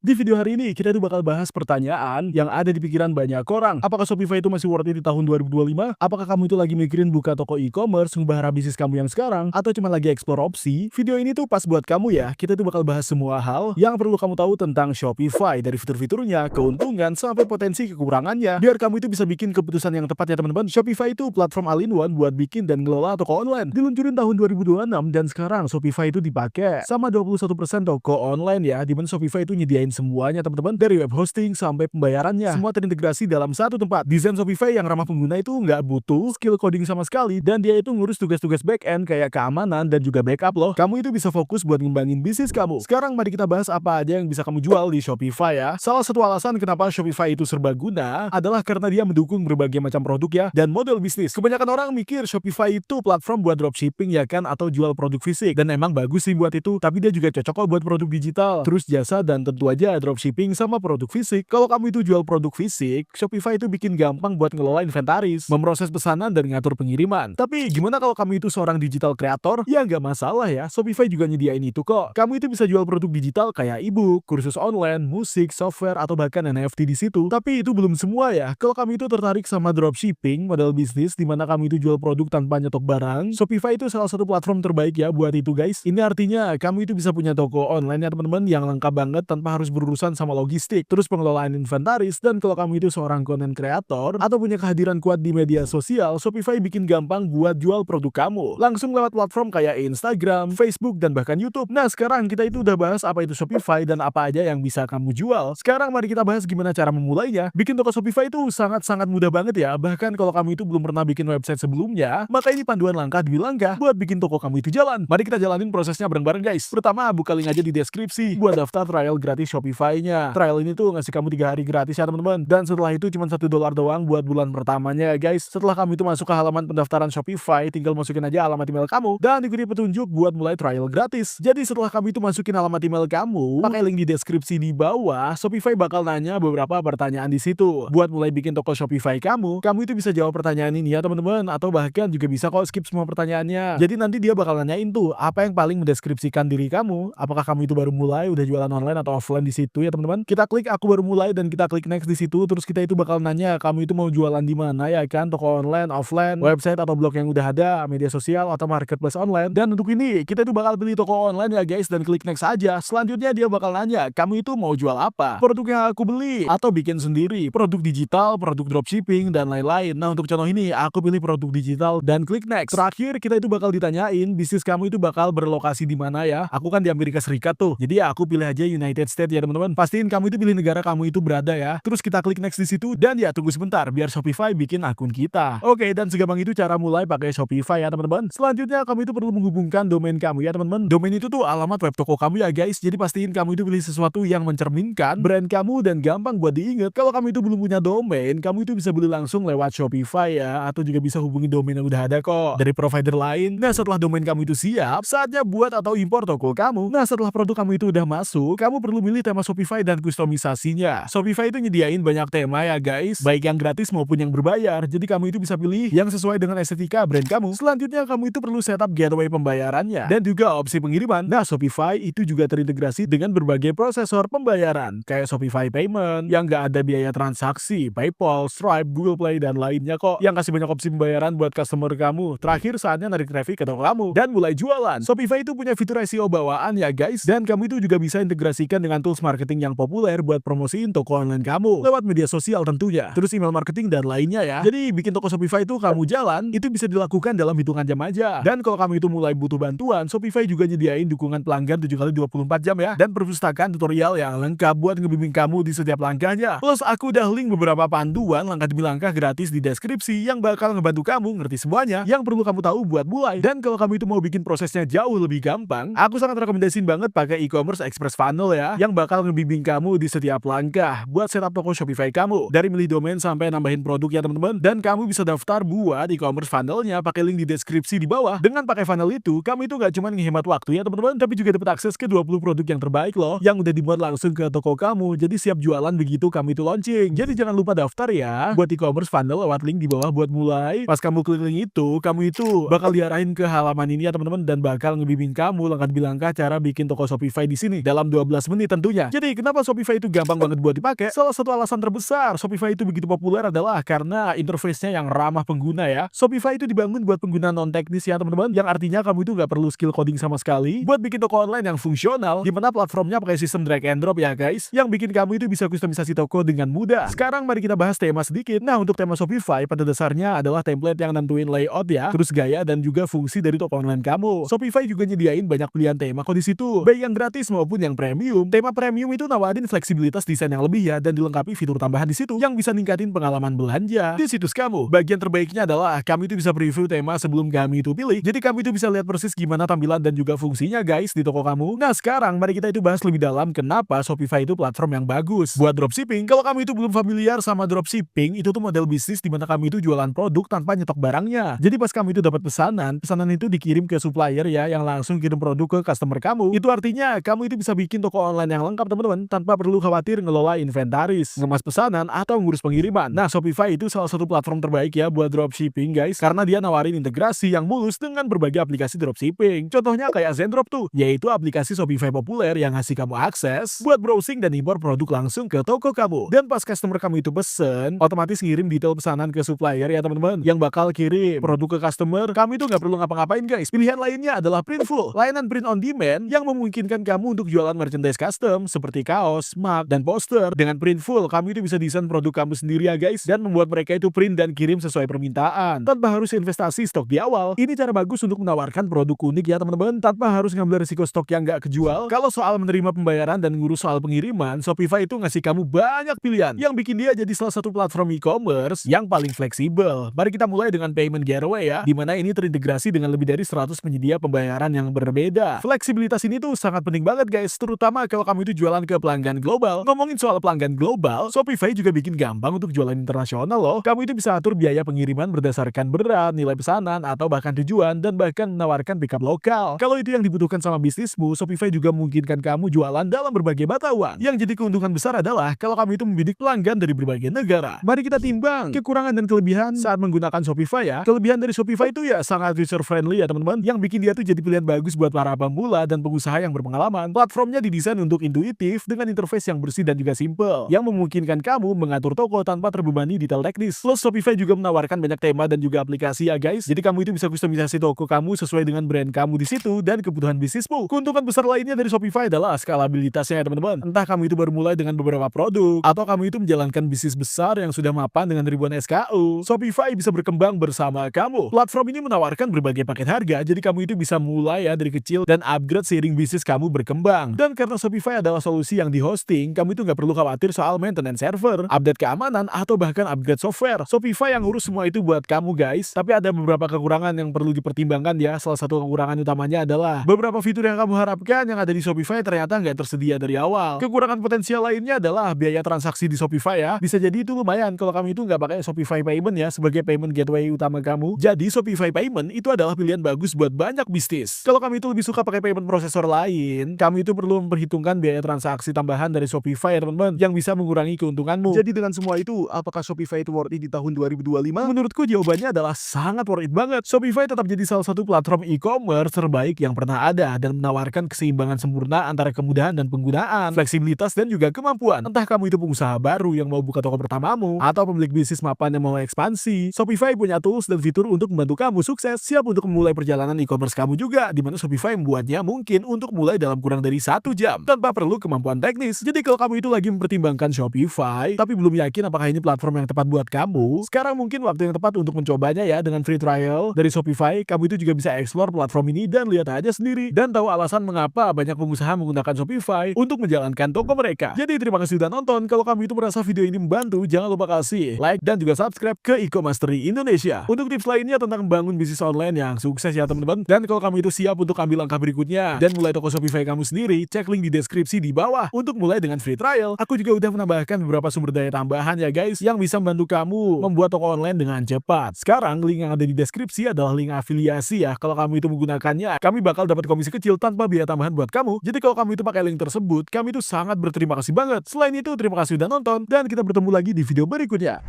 Di video hari ini, kita tuh bakal bahas pertanyaan yang ada di pikiran banyak orang. Apakah Shopify itu masih worth it di tahun 2025? Apakah kamu itu lagi mikirin buka toko e-commerce, ngubah arah bisnis kamu yang sekarang, atau cuma lagi explore opsi? Video ini tuh pas buat kamu ya. Kita tuh bakal bahas semua hal yang perlu kamu tahu tentang Shopify, dari fitur-fiturnya, keuntungan, sampai potensi kekurangannya. Biar kamu itu bisa bikin keputusan yang tepat ya teman-teman. Shopify itu platform all-in-one buat bikin dan ngelola toko online. Diluncurin tahun 2026 dan sekarang Shopify itu dipakai sama 21% toko online ya, dimana Shopify itu nyediain semuanya teman-teman, dari web hosting sampai pembayarannya, semua terintegrasi dalam satu tempat. Desain Shopify yang ramah pengguna itu nggak butuh skill coding sama sekali, dan dia itu ngurus tugas-tugas back-end kayak keamanan dan juga backup loh. Kamu itu bisa fokus buat ngembangin bisnis kamu. Sekarang mari kita bahas apa aja yang bisa kamu jual di Shopify ya. Salah satu alasan kenapa Shopify itu serbaguna adalah karena dia mendukung berbagai macam produk ya dan model bisnis. Kebanyakan orang mikir Shopify itu platform buat dropshipping ya kan, atau jual produk fisik, dan emang bagus sih buat itu, tapi dia juga cocok kok buat produk digital, terus jasa, dan tentu aja dropshipping sama produk fisik. Kalau kamu itu jual produk fisik, Shopify itu bikin gampang buat ngelola inventaris, memproses pesanan, dan ngatur pengiriman. Tapi gimana kalau kamu itu seorang digital creator? Ya nggak masalah ya, Shopify juga nyediain itu kok. Kamu itu bisa jual produk digital kayak ebook, kursus online, musik, software, atau bahkan NFT di situ. Tapi itu belum semua ya. Kalau kamu itu tertarik sama dropshipping, model bisnis di mana kamu itu jual produk tanpa nyetok barang, Shopify itu salah satu platform terbaik ya buat itu guys. Ini artinya kamu itu bisa punya toko online ya teman-teman, yang lengkap banget tanpa harus berurusan sama logistik, terus pengelolaan inventaris. Dan kalau kamu itu seorang content creator atau punya kehadiran kuat di media sosial, Shopify bikin gampang buat jual produk kamu langsung lewat platform kayak Instagram, Facebook, dan bahkan YouTube. Nah sekarang kita itu udah bahas apa itu Shopify dan apa aja yang bisa kamu jual. Sekarang mari kita bahas gimana cara memulainya. Bikin toko Shopify itu sangat-sangat mudah banget ya. Bahkan kalau kamu itu belum pernah bikin website sebelumnya, maka ini panduan langkah demi langkah buat bikin toko kamu itu jalan. Mari kita jalanin prosesnya bareng-bareng guys. Pertama, buka link aja di deskripsi buat daftar trial gratis Shopify-nya. Trial ini tuh ngasih kamu 3 hari gratis ya teman-teman. Dan setelah itu cuma $1 doang buat bulan pertamanya guys. Setelah kamu itu masuk ke halaman pendaftaran Shopify, tinggal masukin aja alamat email kamu dan ikuti petunjuk buat mulai trial gratis. Jadi setelah kamu itu masukin alamat email kamu, pakai link di deskripsi di bawah, Shopify bakal nanya beberapa pertanyaan di situ. Buat mulai bikin toko Shopify kamu itu bisa jawab pertanyaan ini ya teman-teman, atau bahkan juga bisa kok skip semua pertanyaannya. Jadi nanti dia bakal nanyain tuh apa yang paling mendeskripsikan diri kamu. Apakah kamu itu baru mulai, udah jualan online atau offline di situ ya teman-teman. Kita klik aku baru mulai dan kita klik next di situ. Terus kita itu bakal nanya kamu itu mau jualan di mana ya kan, toko online, offline, website atau blog yang udah ada, media sosial atau marketplace online. Dan untuk ini kita itu bakal pilih toko online ya guys dan klik next aja. Selanjutnya dia bakal nanya kamu itu mau jual apa, produk yang aku beli atau bikin sendiri, produk digital, produk dropshipping, dan lain-lain. Nah untuk contoh ini aku pilih produk digital dan klik next. Terakhir kita itu bakal ditanyain bisnis kamu itu bakal berlokasi di mana ya. Aku kan di Amerika Serikat tuh, jadi ya aku pilih aja United States ya teman-teman. Pastiin kamu itu pilih negara kamu itu berada ya. Terus kita klik next di situ dan ya tunggu sebentar biar Shopify bikin akun kita. Oke, dan segampang itu cara mulai pakai Shopify ya teman-teman. Selanjutnya kamu itu perlu menghubungkan domain kamu ya teman-teman. Domain itu tuh alamat web toko kamu ya guys. Jadi pastiin kamu itu pilih sesuatu yang mencerminkan brand kamu dan gampang buat diingat. Kalau kamu itu belum punya domain, kamu itu bisa beli langsung lewat Shopify ya, atau juga bisa hubungi domain yang udah ada kok dari provider lain. Nah setelah domain kamu itu siap, saatnya buat atau impor toko kamu. Nah setelah produk kamu itu udah masuk, kamu perlu pilih tema Shopify dan kustomisasinya. Shopify itu nyediain banyak tema ya guys, baik yang gratis maupun yang berbayar. Jadi kamu itu bisa pilih yang sesuai dengan estetika brand kamu. Selanjutnya kamu itu perlu setup gateway pembayarannya dan juga opsi pengiriman. Nah Shopify itu juga terintegrasi dengan berbagai prosesor pembayaran kayak Shopify Payment yang nggak ada biaya transaksi, PayPal, Stripe, Google Play, dan lainnya kok, yang kasih banyak opsi pembayaran buat customer kamu. Terakhir saatnya narik traffic ke toko kamu dan mulai jualan. Shopify itu punya fitur SEO bawaan ya guys, dan kamu itu juga bisa integrasikan dengan tools marketing yang populer buat promosiin toko online kamu lewat media sosial tentunya, terus email marketing dan lainnya ya. Jadi bikin toko Shopify itu kamu jalan, itu bisa dilakukan dalam hitungan jam aja. Dan kalau kamu itu mulai butuh bantuan, Shopify juga nyediain dukungan pelanggan 7x24 jam ya, dan perpustakaan tutorial yang lengkap buat ngebimbing kamu di setiap langkahnya. Plus aku udah link beberapa panduan langkah demi langkah gratis di deskripsi yang bakal ngebantu kamu ngerti semuanya yang perlu kamu tahu buat mulai. Dan kalau kamu itu mau bikin prosesnya jauh lebih gampang, aku sangat rekomendasiin banget pakai e-commerce express funnel ya, yang bakal ngebimbing kamu di setiap langkah buat setup toko Shopify kamu, dari milih domain sampai nambahin produk ya teman-teman. Dan kamu bisa daftar buat e-commerce funnelnya pakai link di deskripsi di bawah. Dengan pakai funnel itu, kamu itu gak cuma ngehemat waktu ya teman-teman, tapi juga dapat akses ke 20 produk yang terbaik loh, yang udah dibuat langsung ke toko kamu. Jadi siap jualan begitu kamu itu launching. Jadi jangan lupa daftar ya buat e-commerce funnel lewat link di bawah buat mulai. Pas kamu klik link itu, kamu itu bakal diarahin ke halaman ini ya teman-teman, dan bakal ngebimbing kamu langkah demi langkah cara bikin toko Shopify di sini dalam 12 menit tentunya. tentunya. Jadi kenapa Shopify itu gampang banget buat dipakai? Salah satu alasan terbesar Shopify itu begitu populer adalah karena interface-nya yang ramah pengguna ya. Shopify itu dibangun buat pengguna non-teknis ya teman-teman, yang artinya kamu itu nggak perlu skill coding sama sekali buat bikin toko online yang fungsional, di mana platformnya pakai sistem drag and drop ya guys, yang bikin kamu itu bisa kustomisasi toko dengan mudah. Sekarang mari kita bahas tema sedikit. Nah, untuk tema Shopify pada dasarnya adalah template yang nentuin layout ya, terus gaya dan juga fungsi dari toko online kamu. Shopify juga nyediain banyak pilihan tema kok di situ, baik yang gratis maupun yang premium. Tema premium itu nawarin fleksibilitas desain yang lebih ya, dan dilengkapi fitur tambahan di situ yang bisa ningkatin pengalaman belanja di situs kamu. Bagian terbaiknya adalah kamu itu bisa preview tema sebelum kami itu pilih, jadi kamu itu bisa lihat persis gimana tampilan dan juga fungsinya guys di toko kamu. Nah, sekarang mari kita itu bahas lebih dalam kenapa Shopify itu platform yang bagus buat dropshipping. Kalau kamu itu belum familiar sama dropshipping, itu tuh model bisnis di mana kamu itu jualan produk tanpa nyetok barangnya. Jadi pas kamu itu dapat pesanan itu dikirim ke supplier ya, yang langsung kirim produk ke customer kamu. Itu artinya kamu itu bisa bikin toko online yang lengkap teman-teman, tanpa perlu khawatir ngelola inventaris, ngemas pesanan atau ngurus pengiriman. Nah, Shopify itu salah satu platform terbaik ya buat dropshipping guys, karena dia nawarin integrasi yang mulus dengan berbagai aplikasi dropshipping. Contohnya kayak Zendrop tuh, yaitu aplikasi Shopify populer yang ngasih kamu akses buat browsing dan impor produk langsung ke toko kamu. Dan pas customer kamu itu pesen, otomatis ngirim detail pesanan ke supplier ya teman-teman, yang bakal kirim produk ke customer. Kamu itu nggak perlu ngapa-ngapain guys. Pilihan lainnya adalah Printful, layanan print on demand yang memungkinkan kamu untuk jualan merchandise custom seperti kaos, mug, dan poster. Dengan Printful, kamu itu bisa desain produk kamu sendiri ya guys, dan membuat mereka itu print dan kirim sesuai permintaan tanpa harus investasi stok di awal. Ini cara bagus untuk menawarkan produk unik ya teman-teman, tanpa harus ngambil risiko stok yang nggak kejual. Kalau soal menerima pembayaran dan ngurus soal pengiriman, Shopify itu ngasih kamu banyak pilihan yang bikin dia jadi salah satu platform e-commerce yang paling fleksibel. Mari kita mulai dengan payment gateway ya, di mana ini terintegrasi dengan lebih dari 100 penyedia pembayaran yang berbeda. Fleksibilitas ini tuh sangat penting banget guys, terutama kalau kamu itu jualan ke pelanggan global. Ngomongin soal pelanggan global, Shopify juga bikin gampang untuk jualan internasional loh. Kamu itu bisa atur biaya pengiriman berdasarkan berat, nilai pesanan, atau bahkan tujuan, dan bahkan menawarkan pickup lokal. Kalau itu yang dibutuhkan sama bisnismu, Shopify juga memungkinkan kamu jualan dalam berbagai mata uang. Yang jadi keuntungan besar adalah kalau kamu itu membidik pelanggan dari berbagai negara. Mari kita timbang kekurangan dan kelebihan saat menggunakan Shopify ya. Kelebihan dari Shopify itu ya sangat user friendly ya teman-teman, yang bikin dia tuh jadi pilihan bagus buat para pemula dan pengusaha yang berpengalaman. Platformnya didesain untuk intuitif dengan interface yang bersih dan juga simple, yang memungkinkan kamu mengatur toko tanpa terbebani detail teknis. Plus Shopify juga menawarkan banyak tema dan juga aplikasi ya guys. Jadi kamu itu bisa kustomisasi toko kamu sesuai dengan brand kamu di situ dan kebutuhan bisnismu. Keuntungan besar lainnya dari Shopify adalah skalabilitasnya ya teman-teman. Entah kamu itu baru mulai dengan beberapa produk, atau kamu itu menjalankan bisnis besar yang sudah mapan dengan ribuan SKU, Shopify bisa berkembang bersama kamu. Platform ini menawarkan berbagai paket harga, jadi kamu itu bisa mulai ya dari kecil dan upgrade seiring bisnis kamu berkembang. Dan karena Shopify adalah solusi yang di hosting, kamu itu nggak perlu khawatir soal maintenance server, update keamanan, atau bahkan upgrade software. Shopify yang ngurus semua itu buat kamu guys. Tapi ada beberapa kekurangan yang perlu dipertimbangkan ya. Salah satu kekurangan utamanya adalah beberapa fitur yang kamu harapkan yang ada di Shopify ternyata nggak tersedia dari awal. Kekurangan potensial lainnya adalah biaya transaksi di Shopify ya. Bisa jadi itu lumayan kalau kamu itu nggak pakai Shopify Payment ya sebagai payment gateway utama kamu. Jadi Shopify Payment itu adalah pilihan bagus buat banyak bisnis. Kalau kamu itu lebih suka pakai payment processor lain, kamu itu perlu memperhitungkan biaya transaksi tambahan dari Shopify ya teman-teman, yang bisa mengurangi keuntunganmu. Jadi dengan semua itu, apakah Shopify itu worth it di tahun 2025? Menurutku jawabannya adalah sangat worth it banget. Shopify tetap jadi salah satu platform e-commerce terbaik yang pernah ada dan menawarkan keseimbangan sempurna antara kemudahan dan penggunaan, fleksibilitas dan juga kemampuan. Entah kamu itu pengusaha baru yang mau buka toko pertamamu, atau pemilik bisnis mapan yang mau ekspansi, Shopify punya tools dan fitur untuk membantu kamu sukses, siap untuk memulai perjalanan e-commerce kamu juga, di mana Shopify membuatnya mungkin untuk mulai dalam kurang dari 1 jam, tanpa perlu kemampuan teknis. Jadi kalau kamu itu lagi mempertimbangkan Shopify, tapi belum yakin apakah ini platform yang tepat buat kamu, sekarang mungkin waktu yang tepat untuk mencobanya ya. Dengan free trial dari Shopify, kamu itu juga bisa explore platform ini dan lihat aja sendiri, dan tahu alasan mengapa banyak pengusaha menggunakan Shopify untuk menjalankan toko mereka. Jadi terima kasih sudah nonton. Kalau kamu itu merasa video ini membantu, jangan lupa kasih like dan juga subscribe ke e-Mastery Indonesia untuk tips lainnya tentang membangun bisnis online yang sukses ya teman-teman. Dan kalau kamu itu siap untuk ambil langkah berikutnya dan mulai toko Shopify kamu sendiri, cek link di deskripsi di bawah untuk mulai dengan free trial. Aku juga udah menambahkan beberapa sumber daya tambahan ya guys, yang bisa membantu kamu membuat toko online dengan cepat. Sekarang link yang ada di deskripsi adalah link afiliasi ya. Kalau kamu itu menggunakannya, kami bakal dapat komisi kecil tanpa biaya tambahan buat kamu. Jadi kalau kamu itu pakai link tersebut, kami itu sangat berterima kasih banget. Selain itu, terima kasih udah nonton, dan kita bertemu lagi di video berikutnya.